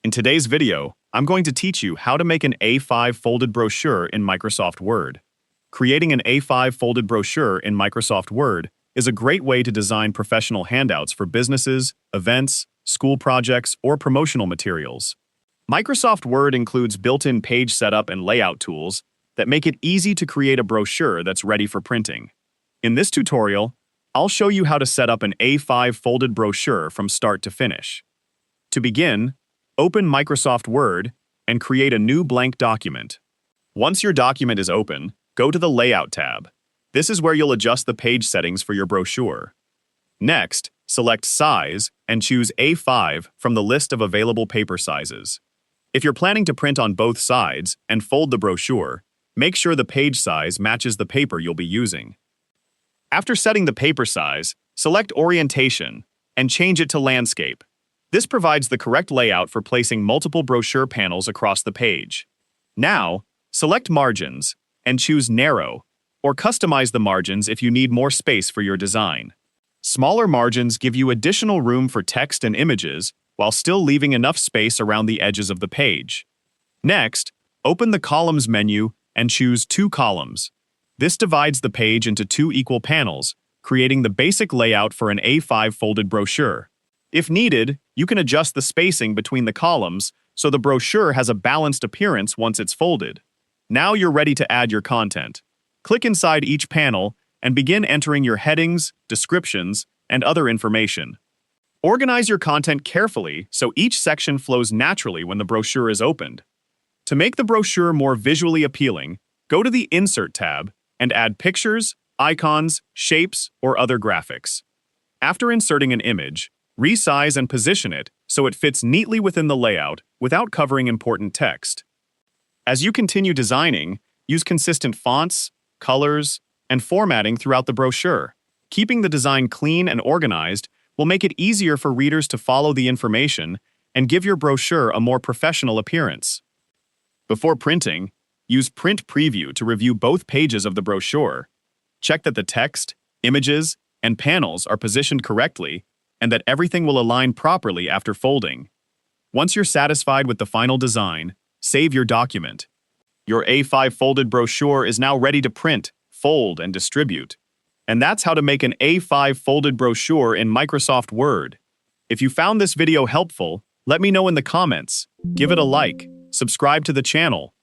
In today's video, I'm going to teach you how to make an A5 folded brochure in Microsoft Word. Creating an A5 folded brochure in Microsoft Word is a great way to design professional handouts for businesses, events, school projects, or promotional materials. Microsoft Word includes built-in page setup and layout tools that make it easy to create a brochure that's ready for printing. In this tutorial, I'll show you how to set up an A5 folded brochure from start to finish. To begin, open Microsoft Word and create a new blank document. Once your document is open, go to the Layout tab. This is where you'll adjust the page settings for your brochure. Next, select Size and choose A5 from the list of available paper sizes. If you're planning to print on both sides and fold the brochure, make sure the page size matches the paper you'll be using. After setting the paper size, select Orientation and change it to Landscape. This provides the correct layout for placing multiple brochure panels across the page. Now, select Margins and choose Narrow, or customize the margins if you need more space for your design. Smaller margins give you additional room for text and images while still leaving enough space around the edges of the page. Next, open the Columns menu and choose Two Columns. This divides the page into two equal panels, creating the basic layout for an A5 folded brochure. If needed, you can adjust the spacing between the columns so the brochure has a balanced appearance once it's folded. Now you're ready to add your content. Click inside each panel and begin entering your headings, descriptions, and other information. Organize your content carefully so each section flows naturally when the brochure is opened. To make the brochure more visually appealing, go to the Insert tab and add pictures, icons, shapes, or other graphics. After inserting an image, resize and position it so it fits neatly within the layout without covering important text. As you continue designing, use consistent fonts, colors, and formatting throughout the brochure. Keeping the design clean and organized will make it easier for readers to follow the information and give your brochure a more professional appearance. Before printing, use Print Preview to review both pages of the brochure. Check that the text, images, and panels are positioned correctly and that everything will align properly after folding. Once you're satisfied with the final design, save your document. Your A5 folded brochure is now ready to print, fold, and distribute. And that's how to make an A5 folded brochure in Microsoft Word. If you found this video helpful, let me know in the comments. Give it a like, subscribe to the channel,